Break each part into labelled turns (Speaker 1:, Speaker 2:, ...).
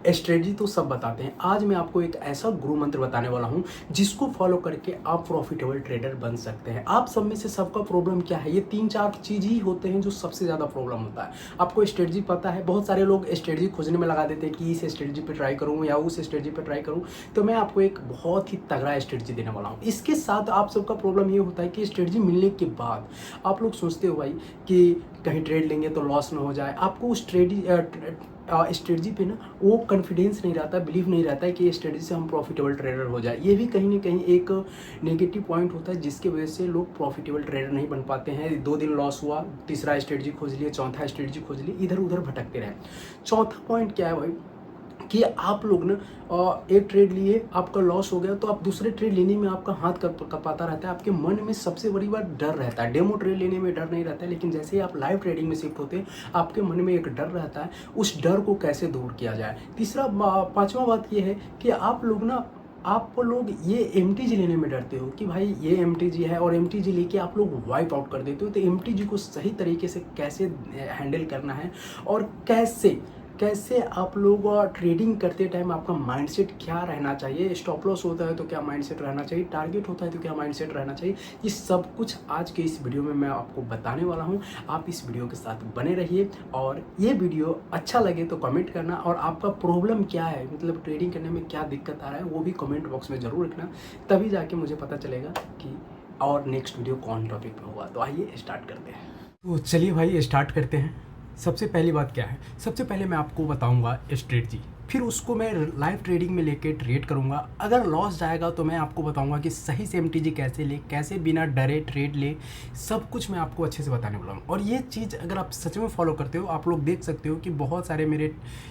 Speaker 1: Strategy तो सब बताते हैं। आज मैं आपको एक ऐसा गुरु मंत्र बताने वाला हूं जिसको फॉलो करके आप प्रॉफिटेबल ट्रेडर बन सकते हैं। आप सब में से सबका प्रॉब्लम क्या है? ये 3-4 चीज़ ही होते हैं जो सबसे ज़्यादा प्रॉब्लम होता है। आपको स्ट्रेटजी पता है, बहुत सारे लोग स्ट्रेटजी खोजने में लगा देते हैं कि इस स्ट्रेटजी पे ट्राई करूँ या उस स्ट्रेटजी पे ट्राई करूँ। तो मैं आपको एक बहुत ही तगड़ा स्ट्रेटजी देने वाला हूँ। इसके साथ आप सबका प्रॉब्लम ये होता है कि स्ट्रेटजी मिलने के बाद आप लोग सोचते हो भाई कि कहीं ट्रेड लेंगे तो लॉस ना हो जाए। आपको उस स्ट्रेटजी पे ना वो कॉन्फिडेंस नहीं रहता, बिलीव नहीं रहता है कि ये स्ट्रेटजी से हम प्रॉफिटेबल ट्रेडर हो जाए। ये भी कहीं ना कहीं एक नेगेटिव पॉइंट होता है जिसकी वजह से लोग प्रॉफिटेबल ट्रेडर नहीं बन पाते हैं। 2 दिन लॉस हुआ, तीसरा स्ट्रेटजी खोज लिए, चौथा स्ट्रेटजी खोज लिए, इधर उधर भटकते रहे। चौथा पॉइंट क्या है भाई कि आप लोग ना एक ट्रेड लिए, आपका लॉस हो गया तो आप दूसरे ट्रेड लेने में आपका हाथ कपाता रहता है। आपके मन में सबसे बड़ी बात डर रहता है। डेमो ट्रेड लेने में डर नहीं रहता है, लेकिन जैसे ही आप लाइव ट्रेडिंग में शिफ्ट होते हैं आपके मन में एक डर रहता है। उस डर को कैसे दूर किया जाए? पांचवा बात ये है कि आप लोग ये MTG लेने में डरते हो कि भाई ये MTG है, और MTG लेके आप लोग वाइप आउट कर देते हो। तो MTG को सही तरीके से कैसे हैंडल करना है और कैसे आप लोग ट्रेडिंग करते टाइम आपका माइंडसेट क्या रहना चाहिए? स्टॉप लॉस होता है तो क्या माइंडसेट रहना चाहिए? टारगेट होता है तो क्या माइंडसेट रहना चाहिए? ये सब कुछ आज के इस वीडियो में मैं आपको बताने वाला हूँ। आप इस वीडियो के साथ बने रहिए, और ये वीडियो अच्छा लगे तो कमेंट करना, और आपका प्रॉब्लम क्या है, मतलब ट्रेडिंग करने में क्या दिक्कत आ रहा है, वो भी कमेंट बॉक्स में ज़रूर रखना। तभी जाके मुझे पता चलेगा कि और नेक्स्ट वीडियो कौन टॉपिक पे होगा। तो आइए स्टार्ट करते हैं। तो चलिए भाई स्टार्ट करते हैं। सबसे पहली बात क्या है? सबसे पहले मैं आपको बताऊंगा स्ट्रेटजी, फिर उसको मैं लाइव ट्रेडिंग में लेके ट्रेड करूंगा। अगर लॉस जाएगा तो मैं आपको बताऊंगा कि सही से MTG कैसे ले, कैसे बिना डरे ट्रेड ले। सब कुछ मैं आपको अच्छे से बताने वाला हूँ। और ये चीज़ अगर आप सच में फॉलो करते हो, आप लोग देख सकते हो कि बहुत सारे मेरे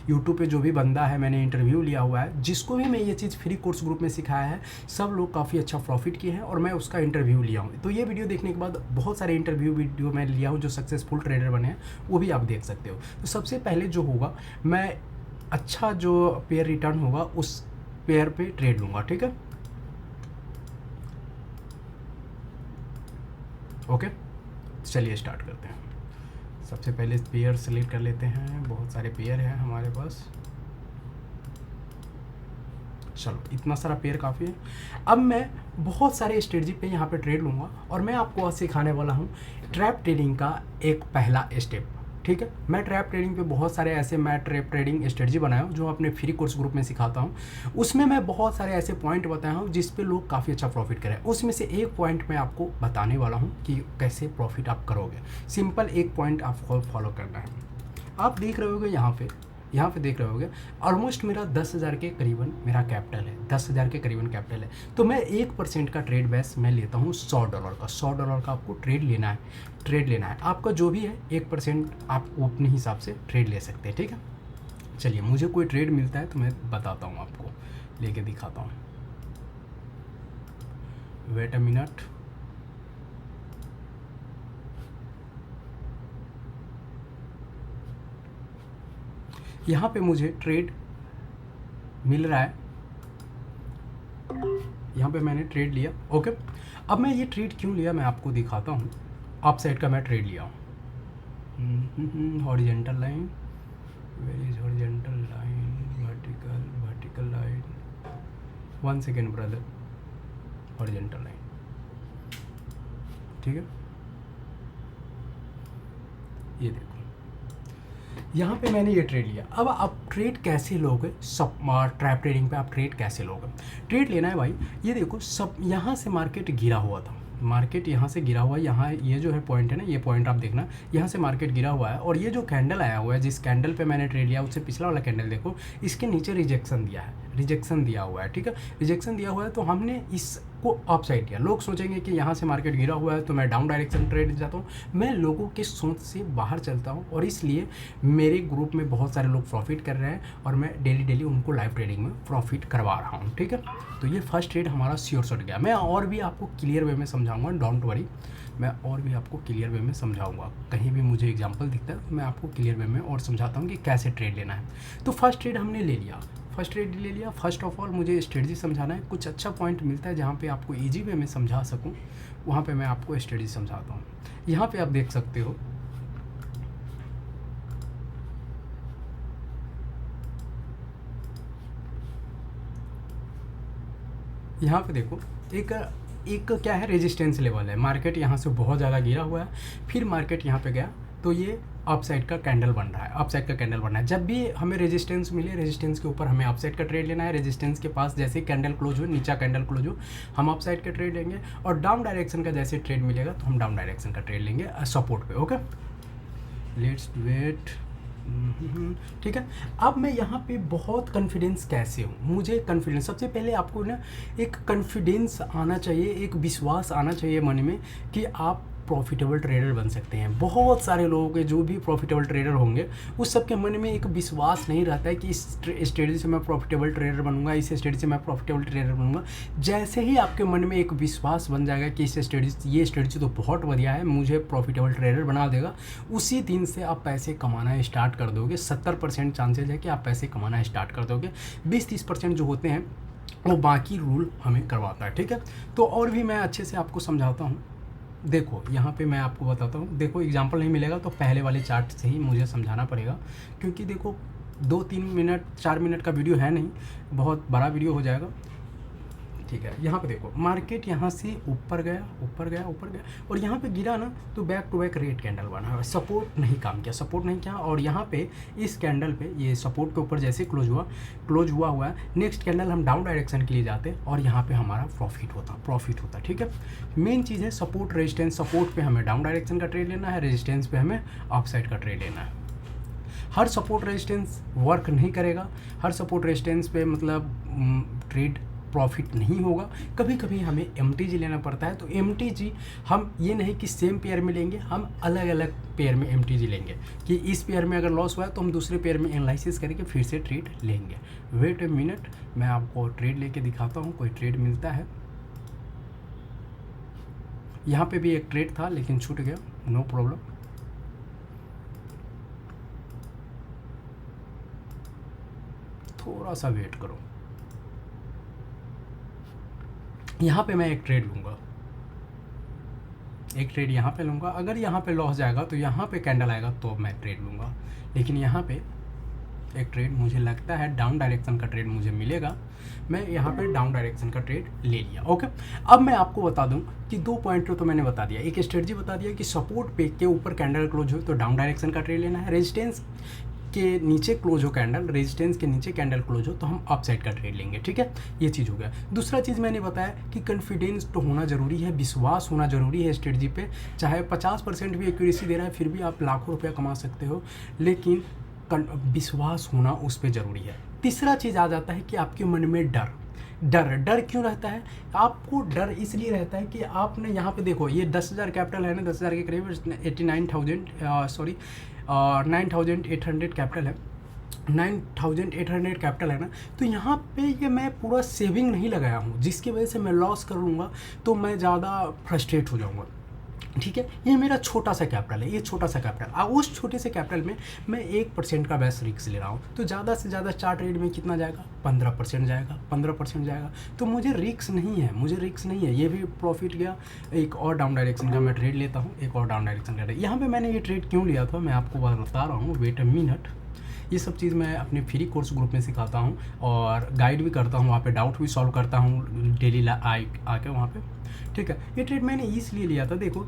Speaker 1: यूट्यूब पे जो भी बंदा है, मैंने इंटरव्यू लिया हुआ है, जिसको भी मैं ये चीज़ फ्री कोर्स ग्रुप में सिखाया है, सब लोग काफ़ी अच्छा प्रॉफिट किए हैं, और मैं उसका इंटरव्यू लिया हूँ। तो ये वीडियो देखने के बाद बहुत सारे इंटरव्यू वीडियो मैं लिया हूँ जो सक्सेसफुल ट्रेडर बने हैं, वो भी आप देख सकते हो। तो सबसे पहले जो होगा, मैं अच्छा जो पेयर रिटर्न होगा उस पेयर पे ट्रेड लूँगा, ठीक है? ओके, चलिए स्टार्ट करते हैं। सबसे पहले पेयर सेलेक्ट कर लेते हैं। बहुत सारे पेयर हैं हमारे पास। चलो, इतना सारा पेयर काफ़ी है। अब मैं बहुत सारे स्ट्रेटजी पे यहाँ पे ट्रेड लूँगा, और मैं आपको आज सिखाने वाला हूँ ट्रैप ट्रेडिंग का एक पहला स्टेप, ठीक है? मैं ट्रैप ट्रेडिंग पे बहुत सारे ऐसे मैं ट्रैप ट्रेडिंग स्ट्रेटजी बनाया हूँ जो अपने फ्री कोर्स ग्रुप में सिखाता हूँ। उसमें मैं बहुत सारे ऐसे पॉइंट बताया हूँ जिस पे लोग काफ़ी अच्छा प्रॉफिट करें। उसमें से एक पॉइंट मैं आपको बताने वाला हूँ कि कैसे प्रॉफिट आप करोगे। सिंपल एक पॉइंट आपको फॉलो करना है। आप देख रहे होगे यहाँ पे देख रहे होगे ऑलमोस्ट मेरा 10,000 के करीबन मेरा कैपिटल है, 10,000 के करीबन कैपिटल है। तो मैं 1% का ट्रेड बेस मैं लेता हूँ $100 का। $100 का आपको ट्रेड लेना है। आपका जो भी है 1% आप अपने हिसाब से ट्रेड ले सकते हैं, ठीक है? चलिए, मुझे कोई ट्रेड मिलता है तो मैं बताता हूँ, आपको लेके दिखाता हूँ। Wait a minute. यहाँ पे मुझे ट्रेड मिल रहा है, यहाँ पे मैंने ट्रेड लिया। ओके, अब मैं ये ट्रेड क्यों लिया मैं आपको दिखाता हूँ। अप साइड का मैं ट्रेड लिया हूँ। Horizontal line, where is horizontal line, vertical line. 1 second brother, horizontal line, ठीक है? ये देखो, यहाँ पे मैंने ये ट्रेड लिया। अब आप ट्रेड कैसे लोगे? सब ट्रैप ट्रेडिंग पे आप ट्रेड कैसे लोगे? ट्रेड लेना है भाई। ये देखो, सब यहाँ से मार्केट गिरा हुआ था, मार्केट यहाँ से गिरा हुआ है। यहाँ ये जो है पॉइंट है ना, ये पॉइंट आप देखना, यहाँ से मार्केट गिरा हुआ है, और ये जो कैंडल आया हुआ है, जिस कैंडल पे मैंने ट्रेड लिया उससे पिछला वाला कैंडल देखो, इसके नीचे रिजेक्शन दिया हुआ है, ठीक है? रिजेक्शन दिया हुआ है, तो हमने इसको अप साइड किया। लोग सोचेंगे कि यहाँ से मार्केट गिरा हुआ है तो मैं डाउन डायरेक्शन ट्रेड जाता हूँ। मैं लोगों की सोच से बाहर चलता हूँ, और इसलिए मेरे ग्रुप में बहुत सारे लोग प्रॉफिट कर रहे हैं, और मैं डेली उनको लाइव ट्रेडिंग में प्रॉफिट करवा रहा हूँ, ठीक है? तो ये फर्स्ट ट्रेड हमारा श्योर शॉट गया। मैं और भी आपको क्लियर वे में समझाऊंगा, डोंट वरी। मैं और भी आपको क्लियर वे में समझाऊंगा। कहीं भी मुझे एग्जांपल दिखता है तो मैं आपको क्लियर वे में और समझाता हूँ कि कैसे ट्रेड लेना है। तो फर्स्ट ट्रेड हमने ले लिया। फर्स्ट ऑफ ऑल मुझे स्ट्रेटजी समझाना है। कुछ अच्छा पॉइंट मिलता है जहाँ पे आपको ईजी वे में समझा सकूँ, वहाँ पे मैं आपको स्ट्रेटजी समझाता हूँ। यहाँ पे आप देख सकते हो, यहाँ पे देखो एक एक क्या है, रेजिस्टेंस लेवल है। मार्केट यहाँ से बहुत ज़्यादा गिरा हुआ है, फिर मार्केट यहाँ पे गया तो ये अपसाइड का कैंडल बन रहा है, अपसाइड का कैंडल बन रहा है। जब भी हमें रेजिस्टेंस मिले, रेजिस्टेंस के ऊपर हमें अपसाइड का ट्रेड लेना है। रेजिस्टेंस के पास जैसे ही कैंडल क्लोज हो, नीचा कैंडल क्लोज हो, हम अपसाइड का ट्रेड लेंगे। और डाउन डायरेक्शन का जैसे ट्रेड मिलेगा तो हम डाउन डायरेक्शन का ट्रेड लेंगे सपोर्ट पे। Okay, let's wait. ठीक है। अब मैं यहाँ पे बहुत कॉन्फिडेंस कैसे हूँ, मुझे कॉन्फिडेंस, सबसे पहले आपको ना एक कॉन्फिडेंस आना चाहिए, एक विश्वास आना चाहिए मन में कि आप प्रॉफिटेबल ट्रेडर बन सकते हैं। बहुत सारे लोगों के जो भी प्रॉफिटेबल ट्रेडर होंगे उस सब के मन में एक विश्वास नहीं रहता है कि इस स्ट्रेटजी से मैं प्रॉफिटेबल ट्रेडर बनूंगा, इस स्ट्रेटजी से मैं प्रॉफिटेबल ट्रेडर बनूंगा। जैसे ही आपके मन में एक विश्वास बन जाएगा कि इस स्ट्रेटजी, ये स्ट्रेटजी तो बहुत बढ़िया है, मुझे प्रॉफिटेबल ट्रेडर बना देगा, उसी दिन से आप पैसे कमाना स्टार्ट कर दोगे। 70% चांसेज है कि आप पैसे कमाना स्टार्ट कर दोगे। 20-30% जो होते हैं वो बाकी रूल हमें करवाता है। ठीक है, तो और भी मैं अच्छे से आपको समझाता हूँ। देखो यहाँ पे मैं आपको बताता हूँ, देखो एग्जांपल नहीं मिलेगा तो पहले वाले चार्ट से ही मुझे समझाना पड़ेगा, क्योंकि देखो 2-3 मिनट 4 मिनट का वीडियो है नहीं, बहुत बड़ा वीडियो हो जाएगा। ठीक है, यहाँ पे देखो मार्केट यहाँ से ऊपर गया, ऊपर गया, ऊपर गया, और यहाँ पे गिरा ना तो back to back red candle बना है, सपोर्ट नहीं काम किया, सपोर्ट नहीं किया। और यहाँ पे इस कैंडल पे ये सपोर्ट के ऊपर जैसे क्लोज हुआ है, नेक्स्ट कैंडल हम डाउन डायरेक्शन के लिए जाते और यहाँ पे हमारा प्रॉफिट होता। ठीक है, मेन चीज़ है सपोर्ट रेजिस्टेंस। सपोर्ट पे हमें डाउन डायरेक्शन का ट्रेड लेना है, रेजिस्टेंस पे हमें अपसाइड का ट्रेड लेना है। हर सपोर्ट रेजिस्टेंस वर्क नहीं करेगा, हर सपोर्ट रेजिस्टेंस पे मतलब ट्रेड प्रॉफिट नहीं होगा। कभी कभी हमें MTG लेना पड़ता है, तो MTG हम ये नहीं कि सेम पेयर में लेंगे, हम अलग अलग पेयर में MTG लेंगे कि इस पेयर में अगर लॉस हुआ है तो हम दूसरे पेयर में एनालिसिस करके फिर से ट्रेड लेंगे। वेट ए मिनट, मैं आपको ट्रेड लेके दिखाता हूँ, कोई ट्रेड मिलता है। यहाँ पे भी एक ट्रेड था लेकिन छूट गया, नो प्रॉब्लम। थोड़ा सा वेट करो, यहाँ पे मैं एक ट्रेड लूँगा, एक ट्रेड यहाँ पे लूँगा। अगर यहाँ पे लॉस जाएगा तो यहाँ पे कैंडल आएगा तो मैं ट्रेड लूँगा, लेकिन यहाँ पे एक ट्रेड मुझे लगता है डाउन डायरेक्शन का ट्रेड मुझे मिलेगा, मैं यहाँ पे डाउन डायरेक्शन का ट्रेड ले लिया। ओके, अब मैं आपको बता दूँ कि 2 पॉइंट तो मैंने बता दिया, एक स्ट्रेटजी बता दिया कि सपोर्ट पे के ऊपर कैंडल क्लोज हो तो डाउन डायरेक्शन का ट्रेड लेना है, रेजिस्टेंस के नीचे क्लोज हो कैंडल, रेजिस्टेंस के नीचे कैंडल क्लोज हो तो हम अपसाइड का ट्रेड लेंगे। ठीक है, ये चीज़ हो गया। दूसरा चीज़ मैंने बताया कि कॉन्फिडेंस तो होना ज़रूरी है, विश्वास होना ज़रूरी है स्ट्रेटजी पे। चाहे 50% भी एक्यूरेसी दे रहा है फिर भी आप लाखों रुपया कमा सकते हो, लेकिन विश्वास होना उस पर ज़रूरी है। तीसरा चीज़ आ जाता है कि आपके मन में डर क्यों रहता है? आपको डर इसलिए रहता है कि आपने यहाँ पे देखो ये 10,000 कैपिटल है ना, 10,000 के करीब 9,800 कैपिटल है, 9,800 कैपिटल है ना। तो यहाँ पे ये मैं पूरा सेविंग नहीं लगाया हूँ, जिसकी वजह से मैं लॉस कर लूँगा तो मैं ज़्यादा फ्रस्ट्रेट हो जाऊँगा। ठीक है, ये मेरा छोटा सा कैपिटल है, ये छोटा सा कैपिटल। अब उस छोटे से कैपिटल में मैं 1% का बेस्ट रिस्क ले रहा हूँ, तो ज़्यादा से ज़्यादा चार्ट रेट में कितना जाएगा? 15% जाएगा, 15% जाएगा। तो मुझे रिस्क नहीं है, ये भी प्रॉफिट गया। एक और डाउन डायरेक्शन का मैं ट्रेड लेता हूँ, एक और डाउन डायरेक्शन का ट्रेड। यहाँ पर मैंने ये ट्रेड क्यों लिया था मैं आपको बता रहा हूँ, वेट अ मिनट। ये सब चीज़ मैं अपने फ्री कोर्स ग्रुप में सिखाता हूँ और गाइड भी करता हूँ, वहाँ पे डाउट भी सॉल्व करता हूँ डेली आके वहाँ पे। ठीक है, ये ट्रेड मैंने इसलिए लिया था, देखो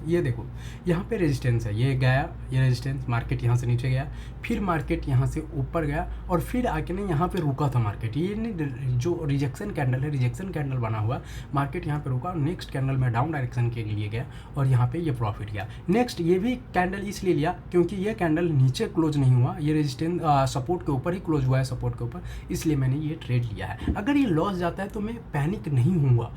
Speaker 1: ये देखो यहाँ पे रेजिस्टेंस है, ये गया, ये रेजिस्टेंस, मार्केट यहाँ से नीचे गया, फिर मार्केट यहाँ से ऊपर गया और फिर आके ना यहाँ पे रुका था मार्केट। ये नहीं जो रिजेक्शन कैंडल है, रिजेक्शन कैंडल बना हुआ, मार्केट यहाँ पे रुका, नेक्स्ट कैंडल में डाउन डायरेक्शन के लिए गया और यहाँ पे ये प्रॉफिट गया। नेक्स्ट ये भी कैंडल इसलिए लिया क्योंकि ये कैंडल नीचे क्लोज नहीं हुआ, ये रेजिस्टेंस सपोर्ट के ऊपर ही क्लोज हुआ है, सपोर्ट के ऊपर, इसलिए मैंने ये ट्रेड लिया है। अगर ये लॉस जाता है तो मैं पैनिक नहीं होऊंगा।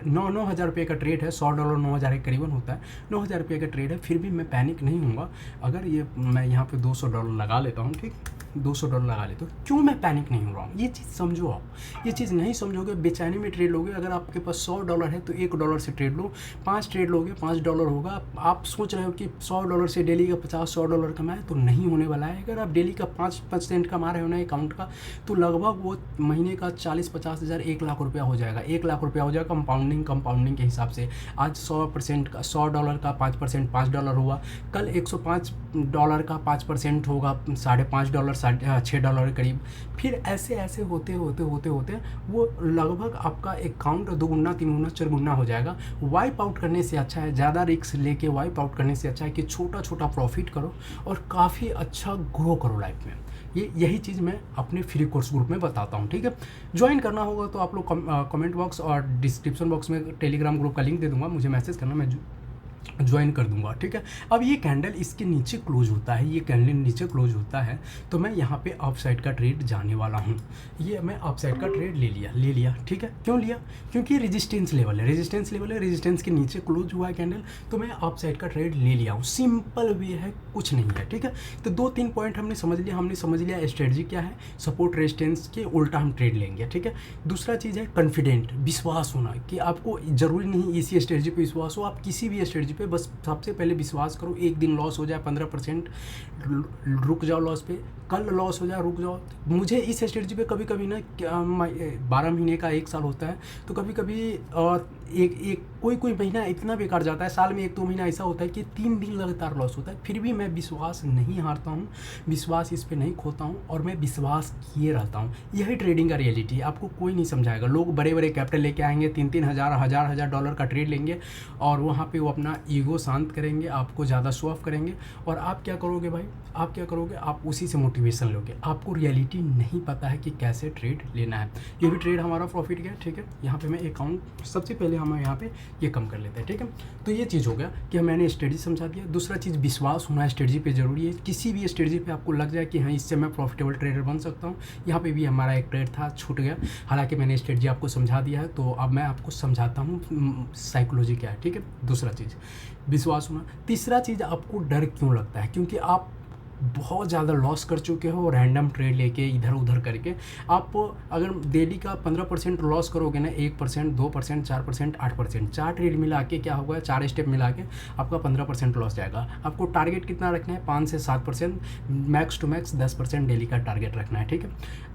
Speaker 1: 9,000 रुपये का ट्रेड है, $100 9,000 के करीबन होता है, 9,000 रुपये का ट्रेड है, फिर भी मैं पैनिक नहीं होऊंगा। अगर ये मैं यहाँ पे $200 लगा लेता हूँ, ठीक, $200 लगा लेते हो, क्यों मैं पैनिक नहीं हो रहा हूँ? ये चीज़ समझो आप, ये चीज़ नहीं समझोगे बेचैनी में ट्रेड लोगे। अगर आपके पास $100 है तो $1 से ट्रेड लो, 5 ट्रेड लोगे $5 होगा। आप सोच रहे हो कि $100 से डेली का $50-100 कमाए, तो नहीं होने वाला है। अगर आप डेली का 5% कमा रहे हो ना अकाउंट का, तो लगभग वो महीने का 40-50 हज़ार 1 लाख रुपया हो जाएगा, 1 लाख रुपया हो जाएगा कंपाउंडिंग के हिसाब से। आज $100 का $100 का 5% $5 हुआ, कल $105 का 5% होगा $5.5, $6 के करीब। फिर ऐसे ऐसे होते होते होते होते वो लगभग आपका अकाउंट 2 गुना 3 गुना 4 गुना हो जाएगा। वाइप आउट करने से अच्छा है, ज़्यादा रिस्क लेके वाइप आउट करने से अच्छा है कि छोटा छोटा प्रॉफिट करो और काफ़ी अच्छा ग्रो करो लाइफ में। यही चीज़ मैं अपने फ्री कोर्स ग्रुप में बताता हूँ, ठीक है। ज्वाइन करना होगा तो आप लोग कमेंट बॉक्स और डिस्क्रिप्शन बॉक्स में टेलीग्राम ग्रुप का लिंक दे दूँगा, मुझे मैसेज करना, मैं ज्वाइन कर दूंगा, ठीक है। अब ये कैंडल इसके नीचे क्लोज होता है, ये कैंडल नीचे क्लोज होता है तो मैं यहाँ पे अप साइड का ट्रेड जाने वाला हूँ। ये मैं अप साइड का ट्रेड ले लिया, ठीक है। क्यों लिया? क्योंकि रेजिस्टेंस लेवल है, रेजिस्टेंस के नीचे क्लोज हुआ है कैंडल, तो मैं अप साइड का ट्रेड ले लिया हूँ। सिंपल वे है, कुछ नहीं है, ठीक है। तो 2-3 पॉइंट हमने समझ लिया स्ट्रेटजी क्या है, सपोर्ट रेजिस्टेंस के उल्टा हम ट्रेड लेंगे, ठीक है। दूसरा चीज़ है कॉन्फिडेंट, विश्वास होना, कि आपको ज़रूरी नहीं इसी स्ट्रेटजी पे विश्वास हो, आप किसी भी स्ट्रेटजी पे बस सबसे पहले विश्वास करो। एक दिन लॉस हो जाए 15%, रुक जाओ लॉस पे, कल लॉस हो जाए रुक जाओ। मुझे इस स्ट्रेटजी पे कभी कभी ना 12 महीने का 1 साल होता है, तो कभी कभी कोई महीना इतना बेकार जाता है, साल में 1-2 महीना ऐसा होता है कि 3 दिन लगातार लॉस होता है, फिर भी मैं विश्वास नहीं हारता हूँ, विश्वास इस पे नहीं खोता हूँ और मैं विश्वास किए रहता हूँ। यही ट्रेडिंग का रियलिटी है, आपको कोई नहीं समझाएगा। लोग बड़े बड़े कैपिटल लेके आएंगे, 3-3 हज़ार डॉलर का ट्रेड लेंगे और वहाँ पे वो अपना ईगो शांत करेंगे, आपको ज़्यादा शो ऑफ करेंगे। और आप क्या करोगे भाई, आप क्या करोगे, आप उसी से मोटिवेशन लोगे। आपको रियलिटी नहीं पता है कि कैसे ट्रेड लेना है। ये भी ट्रेड हमारा प्रॉफिट गया, ठीक है। यहाँ पे मैं अकाउंट सबसे पहले हम यहाँ पे ये कम कर लेते हैं, ठीक है। तो ये चीज़ हो गया कि मैंने स्ट्रेटजी समझा दिया। दूसरा चीज़ विश्वास होना स्ट्रेटजी पे ज़रूरी है। किसी भी स्ट्रेटजी पे आपको लग जाए कि हाँ इससे मैं प्रॉफिटेबल ट्रेडर बन सकता हूँ। यहाँ पे भी हमारा एक ट्रेड था, छूट गया, हालांकि मैंने स्ट्रेटजी आपको समझा दिया है। तो अब मैं आपको समझाता हूँ साइकोलॉजी क्या है, ठीक है। दूसरा चीज़ विश्वास होना। तीसरा चीज़, आपको डर क्यों लगता है? क्योंकि आप बहुत ज़्यादा लॉस कर चुके हो रैंडम ट्रेड लेके इधर उधर करके। आप अगर डेली का 15% लॉस करोगे ना, 1%, 2%, 4%, 8%, 4 ट्रेड मिला के क्या होगा, 4 स्टेप मिला के आपका 15% लॉस जाएगा। आपको टारगेट कितना रखना है? 5 से 7%, मैक्स टू मैक्स 10% डेली का टारगेट रखना है, ठीक है।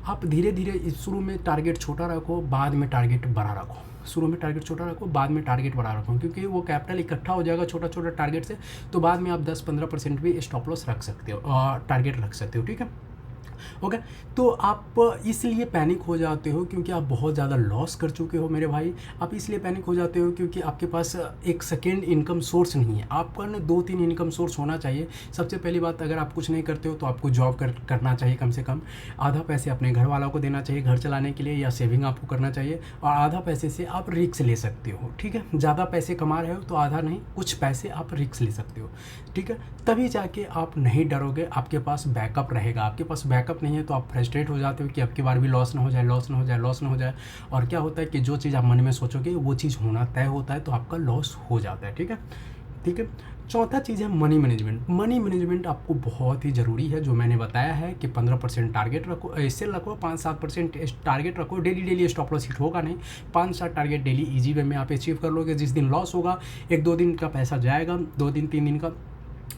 Speaker 1: आप धीरे धीरे शुरू में टारगेट छोटा रखो, बाद में टारगेट बड़ा रखो। शुरू में टारगेट छोटा रखो, बाद में टारगेट बड़ा रखो, क्योंकि वो कैपिटल इकट्ठा हो जाएगा छोटा छोटा टारगेट से, तो बाद में आप 10-15% भी स्टॉप लॉस रख सकते हो, टारगेट रख सकते हो, ठीक है। ओके, तो आप इसलिए पैनिक हो जाते हो क्योंकि आप बहुत ज़्यादा लॉस कर चुके हो मेरे भाई। आप इसलिए पैनिक हो जाते हो क्योंकि आपके पास एक सेकेंड इनकम सोर्स नहीं है। आपका ना 2-3 इनकम सोर्स होना चाहिए। सबसे पहली बात, अगर आप कुछ नहीं करते हो तो आपको जॉब करना चाहिए, कम से कम आधा पैसे अपने घर वालों को देना चाहिए घर चलाने के लिए, या सेविंग आपको करना चाहिए, और आधा पैसे से आप रिस्क ले सकते हो, ठीक है। ज़्यादा पैसे कमा रहे हो तो आधा नहीं, कुछ पैसे आप रिस्क ले सकते हो, ठीक है। तभी जाके आप नहीं डरोगे, आपके पास बैकअप रहेगा। आपके पास बैकअप नहीं है तो आप फ्रस्ट्रेट हो जाते हो कि अब की बार भी लॉस ना हो जाए। और क्या होता है कि जो चीज़ आप मन में सोचोगे वो चीज़ होना तय होता है, तो आपका लॉस हो जाता है, ठीक है। चौथा चीज़ है मनी मैनेजमेंट। मनी मैनेजमेंट आपको बहुत ही ज़रूरी है। जो मैंने बताया है कि 15% टारगेट रखो, इससे रखो, 5-7% टारगेट रखो। डेली स्टॉप लॉस हिट होगा नहीं, 5-7 टारगेट डेली ईजी वे में आप अचीव कर लोगे। जिस दिन लॉस होगा 1-2 दिन का पैसा जाएगा, 2 दिन 3 दिन का,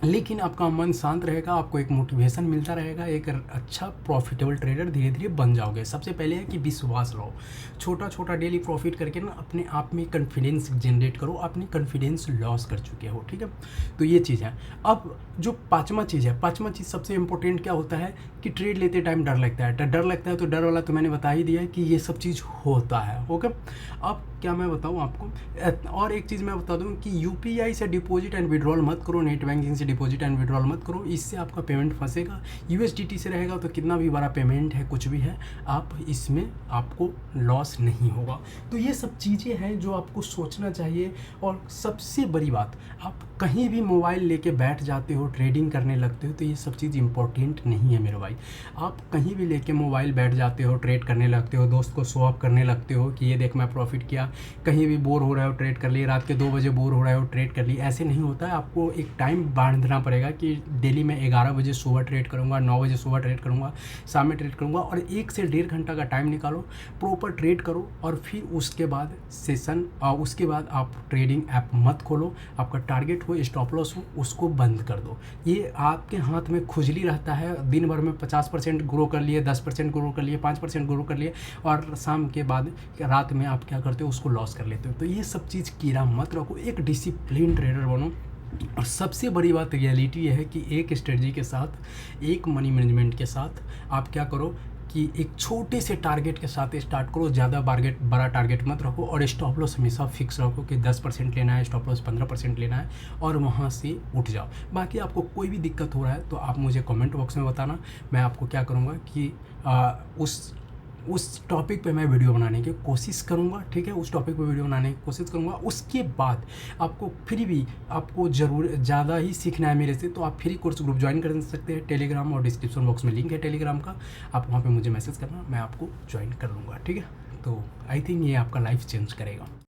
Speaker 1: लेकिन आपका मन शांत रहेगा, आपको एक मोटिवेशन मिलता रहेगा, एक अच्छा प्रॉफिटेबल ट्रेडर धीरे धीरे बन जाओगे। सबसे पहले है कि विश्वास लाओ, छोटा छोटा डेली प्रॉफिट करके ना अपने आप में कॉन्फिडेंस जनरेट करो। अपनी कॉन्फिडेंस लॉस कर चुके हो, ठीक है। तो ये चीज़ है। अब जो पाँचवा चीज़ सबसे इंपॉर्टेंट क्या होता है कि ट्रेड लेते टाइम डर लगता है। तो डर वाला तो मैंने बता ही दिया है कि ये सब चीज़ होता है, ओके। अब क्या मैं बताऊँ आपको, और एक चीज़ मैं बता दूँ कि UPI से डिपॉजिट एंड विड्रॉल मत करो, नेट बैंकिंग से डिपॉजिट एंड विड्रॉल मत करो, इससे आपका पेमेंट फंसेगा। USDT से रहेगा तो कितना भी बड़ा पेमेंट है, कुछ भी है, आप इसमें आपको लॉस नहीं होगा। तो ये सब चीज़ें हैं जो आपको सोचना चाहिए। और सबसे बड़ी बात, आप कहीं भी मोबाइल लेके बैठ जाते हो, ट्रेडिंग करने लगते हो, तो ये सब चीज़ इंपॉर्टेंट नहीं है मेरे भाई। आप कहीं भी लेके मोबाइल बैठ जाते हो, ट्रेड करने लगते हो, दोस्त को शो ऑफ करने लगते हो कि ये देख मैं प्रॉफिट किया, कहीं भी बोर हो रहे हो ट्रेड कर लिए, रात के 2 बजे बोर हो रहे हो ट्रेड कर लिए, ऐसे नहीं होता है। आपको एक टाइम बांधना पड़ेगा कि डेली मैं 11 बजे सुबह ट्रेड करूँगा, 9 बजे सुबह ट्रेड करूँगा, शाम में ट्रेड करूँगा, और 1 से 1.5 घंटा का टाइम निकालो, प्रॉपर ट्रेड करो, और फिर उसके बाद उसके बाद आप ट्रेडिंग ऐप मत खोलो। आपका टारगेट हो, स्टॉप लॉस हो, उसको बंद कर दो। ये आपके हाथ में खुजली रहता है, दिन भर में 50% ग्रो कर लिए, 10% ग्रो कर लिए, 5% ग्रो कर लिए, और शाम के बाद रात में आप क्या करते हो, उसको लॉस कर लेते हो। तो ये सब चीज़ कीड़ा मत रखो, एक डिसिप्लिन ट्रेडर बनो। और सबसे बड़ी बात रियलिटी यह है कि एक स्ट्रेटजी के साथ, एक मनी मैनेजमेंट के साथ आप क्या करो कि एक छोटे से टारगेट के साथ स्टार्ट करो, ज़्यादा बड़ा टारगेट मत रखो, और स्टॉप लॉस हमेशा फिक्स रखो कि 10% लेना है, स्टॉप लॉस 15% लेना है, और वहाँ से उठ जाओ। बाकी आपको कोई भी दिक्कत हो रहा है तो आप मुझे कमेंट बॉक्स में बताना, मैं आपको क्या करूँगा कि उस टॉपिक पे मैं वीडियो बनाने की कोशिश करूँगा, ठीक है, उस टॉपिक पे वीडियो बनाने की कोशिश करूँगा। उसके बाद आपको फिर भी आपको ज़रूर ज़्यादा ही सीखना है मेरे से, तो आप फ्री कोर्स ग्रुप ज्वाइन कर सकते हैं टेलीग्राम, और डिस्क्रिप्शन बॉक्स में लिंक है टेलीग्राम का, आप वहाँ पे मुझे मैसेज करना, मैं आपको ज्वाइन कर लूँगा, ठीक है। तो आई थिंक ये आपका लाइफ चेंज करेगा।